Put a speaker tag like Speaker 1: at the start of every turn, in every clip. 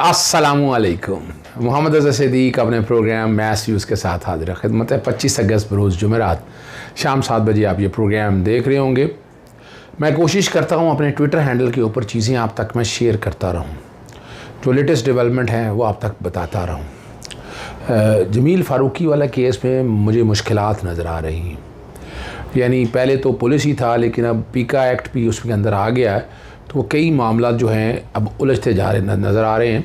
Speaker 1: अस्सलामुअलैकुम। मोहम्मद अज़हर सिद्दीक़ अपने programme maths views के साथ हाजिर खिदमत है। 25 अगस्त बरोज़ जुमेरात शाम 7 बजे आप ये प्रोग्राम देख रहे होंगे। मैं कोशिश करता हूँ अपने ट्विटर हैंडल के ऊपर चीज़ें आप तक मैं शेयर करता रहूँ, जो लेटेस्ट डेवलपमेंट हैं वो आप तक बताता रहूँ। जमील फ़ारूकी वाला केस में मुझे मुश्किलात नज़र आ रही हैं। यानी पहले तो पुलिस ही था, लेकिन अब पीका एक्ट भी उसके अंदर आ गया है, तो वो कई मामला जो हैं अब उलझते जा रहे नज़र आ रहे हैं।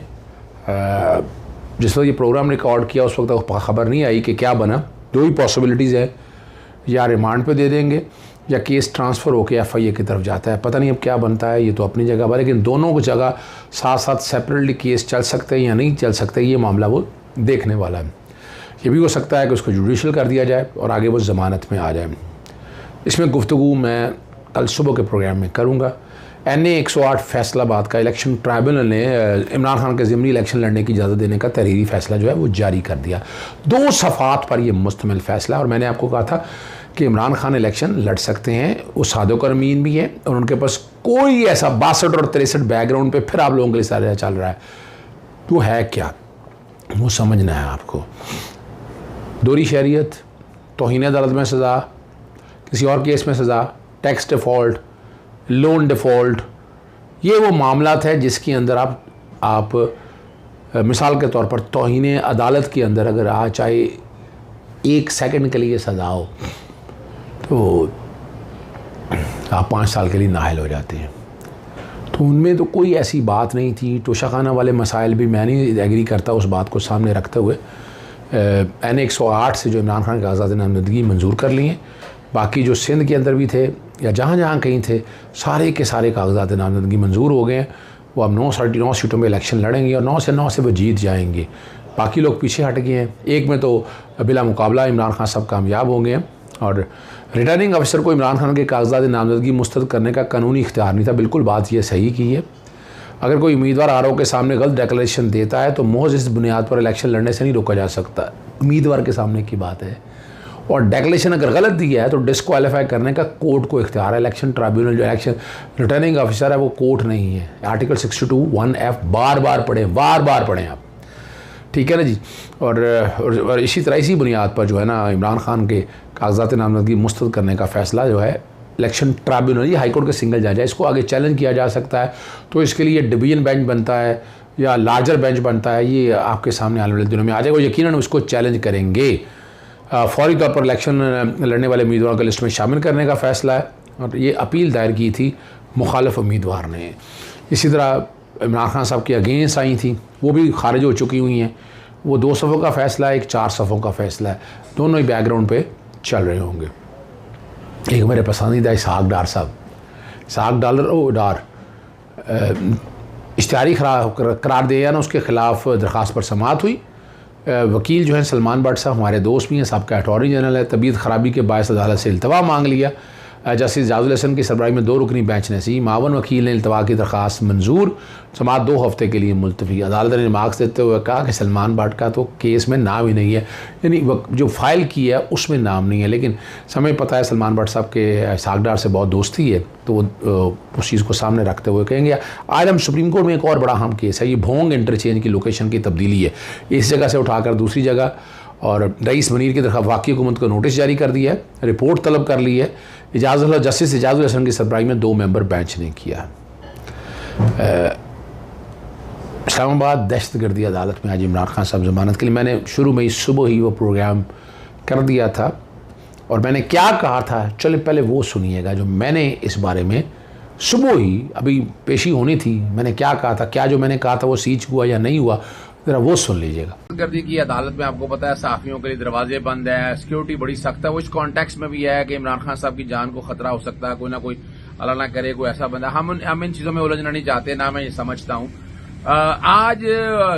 Speaker 1: जिस वक्त ये प्रोग्राम रिकॉर्ड किया उस वक्त ख़बर नहीं आई कि क्या बना। दो ही पॉसिबिलिटीज़ है, या रिमांड पे दे देंगे या केस ट्रांसफ़र होकर FIA की तरफ जाता है। पता नहीं अब क्या बनता है, ये तो अपनी जगह पर, लेकिन दोनों की जगह साथ साथ सेपरेटली केस चल सकते हैं या नहीं चल सकते, ये मामला वो देखने वाला है। ये भी हो सकता है कि उसको जुडिशल कर दिया जाए और आगे वो ज़मानत में आ जाए। इसमें गुफ्तगू मैं कल सुबह के प्रोग्राम में करूँगा। NA 108 फैसलाबाद का इलेक्शन ट्राइब्यूनल ने इमरान खान के ज़िमनी इलेक्शन लड़ने की इजाज़त देने का तहरीरी फ़ैसला जो है वो जारी कर दिया। 2 सफ़ात पर यह मुश्तमिल फ़ैसला, और मैंने आपको कहा था कि इमरान खान इलेक्शन लड़ सकते हैं, वो सादोक अमीन भी हैं और उनके पास कोई ऐसा 62 और 63 बैकग्राउंड पर फिर आप लोगों के लिए सारा चल रहा है। तो है क्या वो समझना है आपको। दोहरी शहरियत, तौहीन अदालत में सज़ा, किसी और केस में सज़ा, टैक्स डिफ़ॉल्ट, लोन डिफ़ॉल्ट, ये वो मामलात है जिसके अंदर आप मिसाल के तौर पर तौहीन अदालत के अंदर अगर चाहे 1 सेकंड के लिए सज़ा हो तो आप 5 साल के लिए नाअहल हो जाते हैं। तो उनमें तो कोई ऐसी बात नहीं थी। तोशाखाना वाले मसाइल भी मैं नहीं एग्री करता उस बात को सामने रखते हुए। NA 108 से जो इमरान खान के आज़ाद नामजदगी मंजूर कर ली हैं, बाकी जो सिंध के अंदर भी थे या जहाँ जहाँ कहीं थे, सारे के सारे कागजात नामजदगी मंजूर हो गए हैं। वो अब 9 सीटों में इलेक्शन लड़ेंगे और 9 से वो जीत जाएंगे। बाकी लोग पीछे हट गए हैं। एक में तो बिला मुकाबला इमरान खान सब कामयाब हो गए हैं, और रिटर्निंग अफसर को इमरान खान के कागजात नामजदगी मुस्तरद करने का कानूनी इख्तियार नहीं था। बिल्कुल बात ये सही की है। अगर कोई उम्मीदवार RO के सामने गलत डिक्लेरेशन देता है तो महज इस बुनियाद पर इलेक्शन लड़ने से नहीं रोका जा सकता। उम्मीदवार के सामने की बात है, और डेक्लेरेशन अगर गलत दिया है तो डिस्क्वालीफाई करने का कोर्ट को इख्तियार है। इलेक्शन ट्राइब्यूनल जो इलेक्शन रिटर्निंग ऑफिसर है वो कोर्ट नहीं है। आर्टिकल 62(1)(f) बार बार पढ़ें आप, ठीक है ना जी। और इसी तरह इसी बुनियाद पर जो है ना इमरान खान के कागजात नामजदगी मुस्तरद करने का फ़ैसला जो है इलेक्शन ट्राइब्यूनल, ये हाई कोर्ट के सिंगल जज है, इसको आगे चैलेंज किया जा सकता है। तो इसके लिए डिवीज़न बेंच बनता है या लार्जर बेंच बनता है, ये आपके सामने आने वाले दिनों में आ जाएगा। वो यकीनन उसको चैलेंज करेंगे। फौरी तौर पर इलेक्शन लड़ने वाले उम्मीदवारों को लिस्ट में शामिल करने का फ़ैसला है, और ये अपील दायर की थी मुखालिफ उम्मीदवार ने। इसी तरह इमरान खान साहब की अगेंस्ट आई थी, वो भी खारिज हो चुकी हुई हैं। वो 2 सफ़ों का फ़ैसला है, एक 4 सफ़ों का फ़ैसला है, दोनों ही बैकग्राउंड पे चल रहे होंगे। एक मेरे पसंदीदा इसहाक डार साहब, इसहाक डार इश्तिहारी करार दिया ना, उसके ख़िलाफ़ दरख्वास्त पर समाअत हुई। वकील जो हैं सलमान भट्ट साहब हमारे दोस्त भी हैं, साहब अटॉर्नी जनरल है। तबीयत ख़राबी के बायस अदालत से इल्तवा मांग लिया। जस्टिस जाजुल हसन की सरबराही में 2 रुकनी बेंच ने सी। मावन वकील ने इल्तवा की दरख्वास्त मंजूर, समाअत 2 हफ्ते के लिए मुलतवी। अदालत ने मार्क्स देते हुए कहा कि सलमान भट्ट का तो केस में नाम ही नहीं है, यानी जो फ़ाइल की है उसमें नाम नहीं है। लेकिन समय पता है सलमान भट्ट साहब के सागडार से बहुत दोस्ती है, तो वो उस चीज़ को सामने रखते हुए कहेंगे। आज हम सुप्रीम कोर्ट में एक और बड़ा अहम केस है, ये भोंग इंटरचेंज की लोकेशन की तब्दीली है, इस जगह से उठाकर दूसरी जगह। और रईस मनीर की तरफ वाक़ई हुकूमत को नोटिस जारी कर दिया है, रिपोर्ट तलब कर ली है। जस्टिस इजाजुल हसन की सरबराही में 2 मेंबर बेंच ने किया। इस्लामाबाद दहशतगर्दी अदालत में आज इमरान खान साहब ज़मानत के लिए, मैंने शुरू में ही सुबह ही वो प्रोग्राम कर दिया था, और मैंने क्या कहा था चले पहले वो सुनिएगा। जो मैंने इस बारे में सुबह ही, अभी पेशी होनी थी, मैंने क्या कहा था, क्या जो मैंने कहा था वो सीच हुआ या नहीं हुआ, जरा वो सुन लीजिएगा।
Speaker 2: दहशतगर्दी की अदालत में आपको पता है सहाफ़ियों के लिए दरवाजे बंद है, सिक्योरिटी बड़ी सख्त है। वो इस कॉन्टेक्स्ट में भी है कि इमरान खान साहब की जान को खतरा हो सकता है, कोई ना कोई अल्लाह ना करे कोई ऐसा बंदा। हम इन चीजों में उलझना नहीं चाहते, ना मैं ये समझता हूँ। आज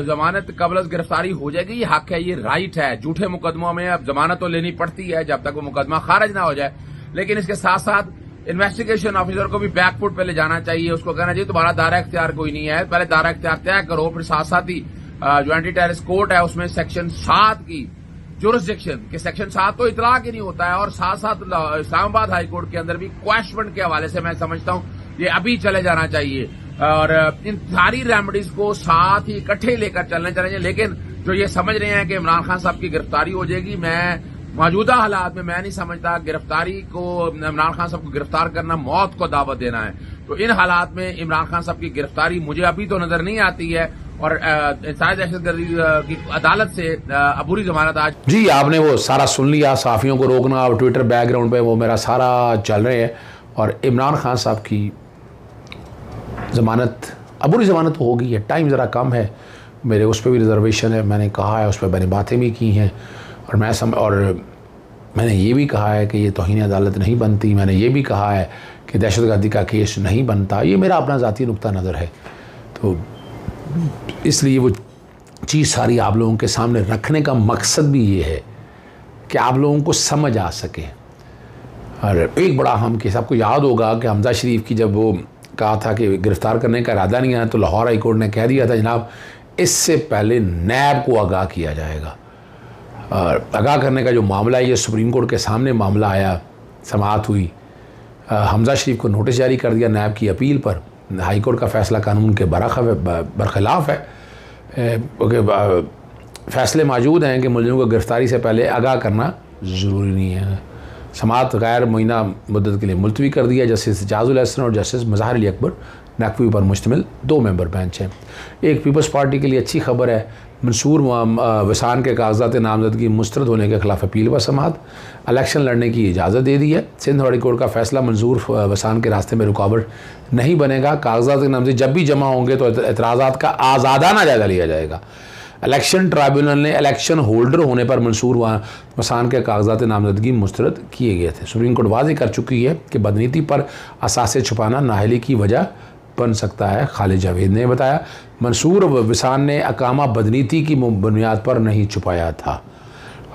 Speaker 2: जमानत कबल गिरफ्तारी हो जाएगी, ये हक है, ये राइट है। झूठे मुकदमों में अब जमानत तो लेनी पड़ती है जब तक वो मुकदमा खारिज ना हो जाए, लेकिन इसके साथ साथ इन्वेस्टिगेशन ऑफिसर को भी बैकफुट पे ले जाना चाहिए। उसको कहना चाहिए तुम्हारा दायरा इख्तियार कोई नहीं है, पहले दायरा इख्तियार तय करो, फिर साथ साथ ही जो एंटी टेररिस्ट कोर्ट है उसमें सेक्शन 7 की जुरिस्डिक्शन के सेक्शन 7 तो इतला की नहीं होता है, और साथ साथ इस्लामाबाद हाई कोर्ट के अंदर भी क्वेश्चन के हवाले से मैं समझता हूं ये अभी चले जाना चाहिए। और इन सारी रेमेडीज को साथ ही इकट्ठे लेकर चलने चाहिए। लेकिन जो ये समझ रहे हैं कि इमरान खान साहब की गिरफ्तारी हो जाएगी, मैं मौजूदा हालात में मैं नहीं समझता गिरफ्तारी को, इमरान खान साहब को गिरफ्तार करना मौत को दावत देना है। तो इन हालात में इमरान खान साहब की गिरफ्तारी मुझे अभी तो नजर नहीं आती है और इंसानी दहशतगर्दी की अदालत से अबूरी जमानत आज।
Speaker 1: जी, आपने वो सारा सुन लिया, साफ़ियों को रोकना और ट्विटर बैकग्राउंड पे वो मेरा सारा चल रहे हैं। और इमरान खान साहब की ज़मानत, अबूरी ज़मानत तो होगी है, टाइम ज़रा कम है, मेरे उस पर भी रिजर्वेशन है, मैंने कहा है, उस पर मैंने बातें भी की हैं और मैंने ये भी कहा है कि ये तौहीन अदालत नहीं बनती, मैंने ये भी कहा है कि दहशतगर्दी का केस नहीं बनता। ये मेरा अपना ज़ाती नुक्ता नज़र है, तो इसलिए वो चीज़ सारी आप लोगों के सामने रखने का मकसद भी ये है कि आप लोगों को समझ आ सके। और एक बड़ा अहम केस, आपको याद होगा कि हमजा शरीफ की जब वो कहा था कि गिरफ़्तार करने का इरादा नहीं आया, तो लाहौर हाई कोर्ट ने कह दिया था जनाब इससे पहले नैब को आगाह किया जाएगा। और आगाह करने का जो मामला है, ये सुप्रीम कोर्ट के सामने मामला आया, समाअत हुई, हमजा शरीफ को नोटिस जारी कर दिया नैब की अपील पर। हाई कोर्ट का फ़ैसला कानून के बरखिलाफ़ है, क्योंकि फ़ैसले मौजूद हैं कि मुलज़िम को गिरफ़्तारी से पहले आगाह करना ज़रूरी नहीं है। समाअत गैर मुइना मुद्दत के लिए मुलतवी कर दिया। जस्टिस एजाज़ुल हसन और जस्टिस मज़हर अली अकबर नकवी पर मुश्तमिल 2 मेंबर बेंच हैं। एक पीपल्स पार्टी के लिए अच्छी खबर है, मंसूर वसान के कागजात नामजदगी मुस्तरद होने के खिलाफ अपील पर समाअत, इलेक्शन लड़ने की इजाज़त दे दी है। सिंध हाई कोर्ट का फैसला मंसूर वसान के रास्ते में रुकावट नहीं बनेगा। कागजात नामजदगी जब भी जमा होंगे तो एतराज़ात का आज़ादाना जायज़ा लिया जाएगा। इलेक्शन ट्राइब्यूनल ने इलेक्शन होल्डर होने पर मंसूर वसान के कागजात नामजदगी मुस्तरद किए गए थे। सुप्रीम कोर्ट वाज़ेह कर चुकी है कि बदनीति पर असासे छुपाना नाअहली की वजह बन सकता है। खालिद जावेद ने बताया मंसूर वसान ने अकामा बदनीति की बुनियाद पर नहीं छुपाया था।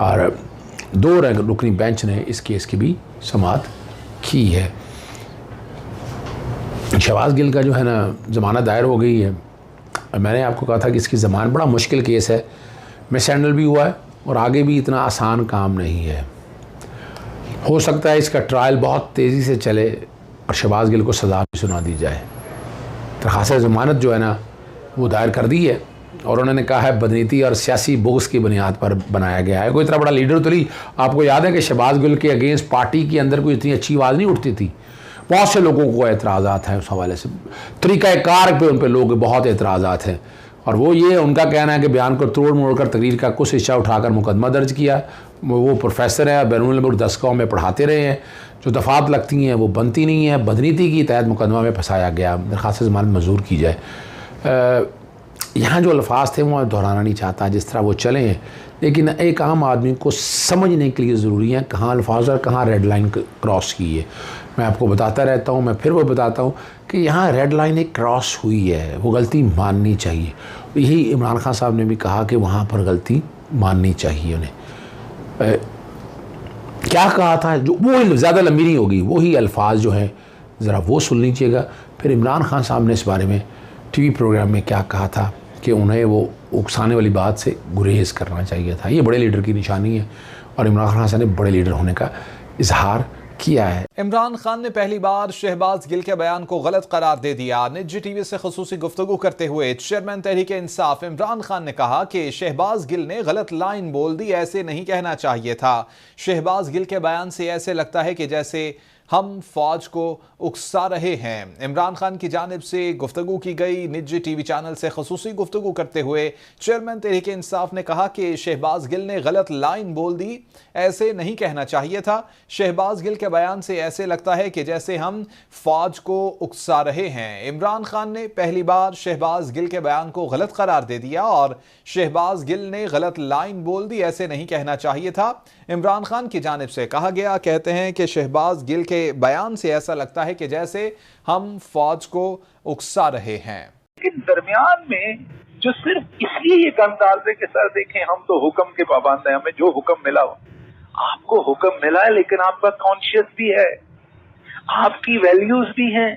Speaker 1: और 2 रुकनी बेंच ने इस केस की भी समाअत की है। शहबाज गिल का जो है ना ज़मानत दायर हो गई है। मैंने आपको कहा था कि इसकी ज़मानत बड़ा मुश्किल केस है, मिस हैंडल भी हुआ है और आगे भी इतना आसान काम नहीं है। हो सकता है इसका ट्रायल बहुत तेज़ी से चले और शहबाज गिल को सज़ा भी सुना दी जाए। दरख्वास्त ज़मानत जो है ना वो दायर कर दी है और उन्होंने कहा है बदनीति और सियासी बोग्स की बुनियाद पर बनाया गया है। कोई इतना बड़ा लीडर तो नहीं। आपको याद है कि शहबाज गिल के अगेंस्ट पार्टी के अंदर कोई इतनी अच्छी आवाज़ नहीं उठती थी। बहुत से लोगों को एतराज़ात हैं उस हवाले से, तरीक़ाकार पे उन पर लोग बहुत एतराज़ात हैं। और वो ये उनका कहना है कि बयान को तोड़ मोड़ कर तकरीर का कुछ हिस्सा उठाकर मुकदमा दर्ज किया। वो प्रोफेसर है, बैनुल मुल्क दस्कों में पढ़ाते रहे हैं, जो दफ़ात लगती हैं वो बनती नहीं है, बदनीति की तहत मुकदमा में फंसाया गया, दरख्वास्त ज़मानत मंजूर की जाए। यहाँ जो अल्फाज थे वो दोहराना नहीं चाहता, जिस तरह वो चले हैं, लेकिन एक आम आदमी को समझने के लिए ज़रूरी है कहाँ अल्फाज और कहाँ रेड लाइन क्रॉस की है। मैं आपको बताता रहता हूँ, मैं फिर वो बताता हूँ कि यहाँ रेड लाइन एक क्रॉस हुई है, वो गलती माननी चाहिए। यही इमरान खान साहब ने भी कहा कि वहाँ पर गलती माननी चाहिए उन्हें। क्या कहा था, जो वो ज़्यादा लंबी नहीं होगी, वही अल्फाज जो हैं ज़रा वो सुन लीजिएगा। फिर इमरान खान साहब ने इस बारे में टीवी प्रोग्राम में क्या कहा था कि उन्हें वो उकसाने वाली बात से गुरेज करना चाहिए था। ये बड़े लीडर की निशानी है और इमरान खान साहब ने बड़े लीडर होने का इजहार किया है।
Speaker 3: इमरान खान ने पहली बार शहबाज गिल के बयान को गलत करार दे दिया। निजी टीवी से खुसूसी गुफ्तगू करते हुए चेयरमैन तहरीक इंसाफ इमरान खान ने कहा कि शहबाज गिल ने गलत लाइन बोल दी, ऐसे नहीं कहना चाहिए था। शहबाज गिल के बयान से ऐसे लगता है कि जैसे हम फौज को उकसा रहे हैं। इमरान खान की जानिब से गुफ्तगू की गई। निजी टीवी चैनल से खुसूसी गुफ्तगू करते हुए चेयरमैन तहरीक इंसाफ ने कहा कि शहबाज गिल ने गलत लाइन बोल दी, ऐसे नहीं कहना चाहिए था। शहबाज गिल के बयान से ऐसे लगता है कि जैसे हम फौज को उकसा रहे हैं। इमरान खान ने पहली बार शहबाज गिल के बयान को गलत करार दे दिया और शहबाज गिल ने गलत लाइन बोल दी, ऐसे नहीं कहना चाहिए था। इमरान खान की जानिब से कहा गया, कहते हैं कि शहबाज गिल के बयान से ऐसा लगता है कि जैसे हम फौज को उकसा रहे हैं।
Speaker 4: लेकिन दरमियान में जो सिर्फ इसलिए ये गन डाल दे कि सर देखें हम तो हुक्म के पाबंद हैं, हमें जो हुक्म मिला हो। आपको हुक्म मिला है लेकिन आपका कॉन्शियस भी है, आपकी वैल्यूज भी हैं,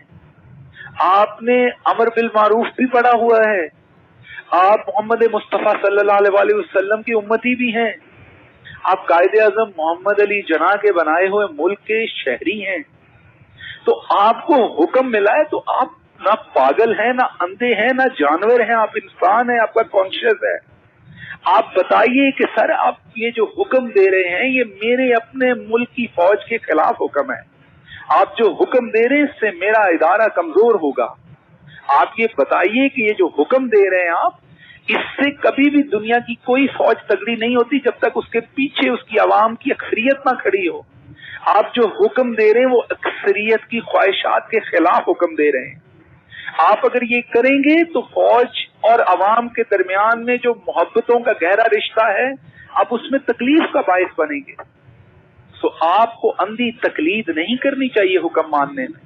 Speaker 4: आपने अमर बिल मारूफ भी पढ़ा हुआ है, आप मोहम्मद मुस्तफ़ा सल्लल्लाहु अलैहि वसल्लम की उम्मती भी हैं, आप कायदे आज़म मोहम्मद अली जना के बनाए हुए मुल्क के शहरी हैं। तो आपको हुक्म मिला है तो आप ना पागल हैं, ना अंधे हैं, ना जानवर हैं, आप इंसान हैं, आपका कॉन्शियस है। आप बताइए कि सर आप ये जो हुक्म दे रहे हैं ये मेरे अपने मुल्क की फौज के खिलाफ हुक्म है, आप जो हुक्म दे रहे हैं इससे मेरा इदारा कमजोर होगा। आप ये बताइए कि ये जो हुक्म दे रहे हैं आप, इससे कभी भी दुनिया की कोई फौज तगड़ी नहीं होती जब तक उसके पीछे उसकी आवाम की अक्सरियत ना खड़ी हो। आप जो हुक्म दे रहे हैं वो अक्सरियत की ख्वाहिशात के खिलाफ हुक्म दे रहे हैं। आप अगर ये करेंगे तो फौज और अवाम के दरमियान में जो मोहब्बतों का गहरा रिश्ता है आप उसमें तकलीफ का बायस बनेंगे। तो आपको अंधी तकलीद नहीं करनी चाहिए हुक्म मानने में।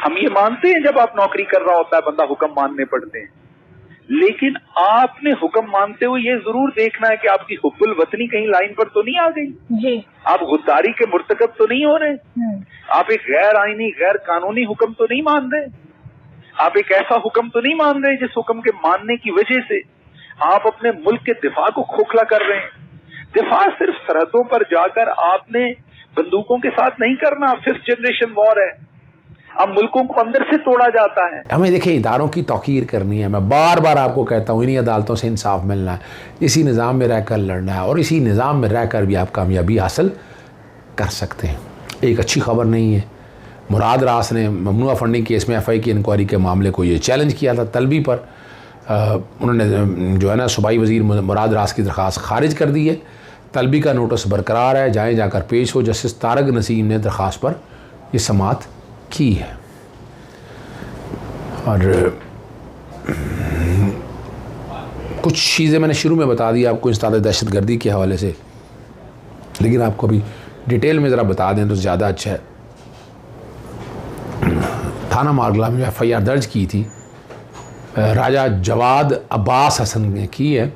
Speaker 4: हम ये मानते हैं जब आप नौकरी कर रहा होता है बंदा हुक्म मानने पड़ते हैं, लेकिन आपने हुक्म मानते हुए ये जरूर देखना है कि आपकी हुब्बुल वतनी कहीं लाइन पर तो नहीं आ गई
Speaker 5: जी,
Speaker 4: आप गुद्दारी के मुर्तकब तो नहीं हो रहे, आप एक गैर आईनी गैर कानूनी हुक्म तो नहीं मान रहे, आप एक ऐसा हुक्म तो नहीं मान रहे जिस हुक्म के मानने की वजह से आप अपने मुल्क के दिफा को खोखला कर रहे हैं। दिफा सिर्फ सरहदों पर जाकर आपने बंदूकों के साथ नहीं करना, 5th जनरेशन वॉर है, अब मुल्कों को अंदर से तोड़ा जाता है।
Speaker 1: हमें देखिए इदारों की तौकीर करनी है। मैं बार बार आपको कहता हूँ इन्हीं अदालतों से इंसाफ मिलना है, इसी निज़ाम में रहकर लड़ना है और इसी निज़ाम में रहकर भी आप कामयाबी हासिल कर सकते हैं। एक अच्छी खबर नहीं है, मुराद रास ने ममनुआ फंडिंग केस में FI की इंक्वायरी के मामले को ये चैलेंज किया था तलबी पर। उन्होंने जो है ना सूबाई वज़ीर मुराद रास की दरख्वास्त खारिज कर दी है। तलबी का नोटिस बरकरार है, जाएँ जाकर पेश हो। जस्टिस तारक नसीम ने दरख्वास्त पर ये समाअत की है। और कुछ चीज़ें मैंने शुरू में बता दी आपको इंसदाद दहशतगर्दी के हवाले से, लेकिन आपको अभी डिटेल में ज़रा बता दें तो ज़्यादा अच्छा है। थाना मारगला में FIR दर्ज की थी राजा जवाद अब्बास हसन ने की है।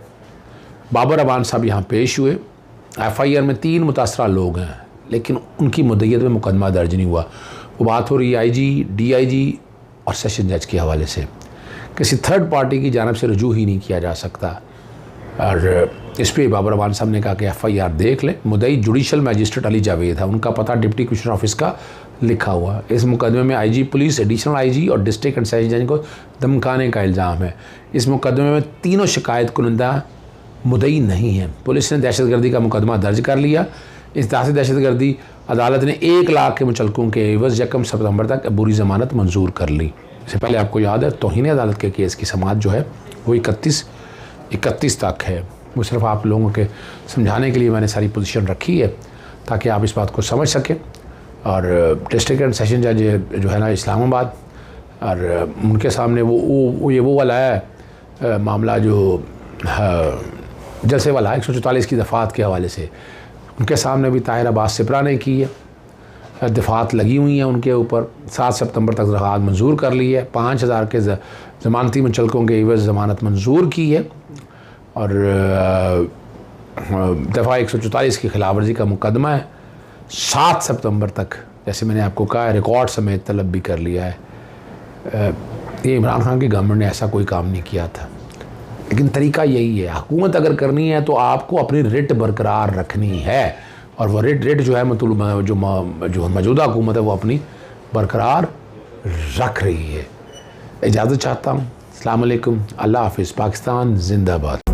Speaker 1: बाबर अबान साहब यहाँ पेश हुए। FIR में 3 मुतासरा लोग हैं, लेकिन उनकी मुद्दत में मुकदमा दर्ज नहीं हुआ। वो बात हो रही है IG, DIG और सेशन जज के हवाले से। किसी थर्ड पार्टी की जानब से रजू ही नहीं किया जा सकता। और इस पर बाबर अबान साहब ने कहा कि FIR देख लें। मुद्दई जुडिशल मैजिस्ट्रेट अली जावेद है, उनका पता डिप्टी कमिश्नर ऑफिस का लिखा हुआ। इस मुकदमे में IG पुलिस, एडिशनल IG और डिस्ट्रिक्ट एंड सेशन जज को धमकाने का इल्ज़ाम है। इस मुकदमे में तीनों शिकायत कुनंदा मुद्दई नहीं है। पुलिस ने दहशतगर्दी का मुकदमा दर्ज कर लिया। इस दास दहशतगर्दी अदालत ने 1 लाख के मुचलकों के एवज़ 1 सितंबर तक अबूरी ज़मानत मंजूर कर ली। इससे पहले आपको याद है तौहीन अदालत के केस की समाअत जो है वो 31 तक है। वो सिर्फ आप लोगों के समझाने के लिए मैंने सारी पोजीशन रखी है ताकि आप इस बात को समझ सकें। और डिस्ट्रिक्ट एंड सेशन जज जो है ना इस्लामाबाद, और उनके सामने वो वाला है मामला जो जलसे वाला 144 की दफ़ात के हवाले से। उनके सामने भी ताहिर अब्बास सिपरा ने की है, दफ़ात लगी हुई हैं उनके ऊपर। 7 सितंबर तक दरख्वास्त मंजूर कर ली है। 5000 के ज़मानती मुचलकों के एवज़ ज़मानत मंजूर की है। और दफ़ा 144 की खिलाफ वर्जी का मुकदमा है। 7 सितंबर तक, जैसे मैंने आपको कहा है, रिकॉर्ड समेत तलब भी कर लिया है। ये इमरान खान की गवर्नमेंट ने ऐसा कोई काम नहीं किया था, लेकिन तरीका यही है। हुकूमत अगर करनी है तो आपको अपनी रिट बरकरार रखनी है, और वो रिट जो है मतलब जो मौजूदा हुकूमत है वो अपनी बरकरार रख रही है। इजाज़त चाहता हूँ। अस्सलाम वालेकुम, अल्लाह हाफ़िज़। पाकिस्तान जिंदाबाद।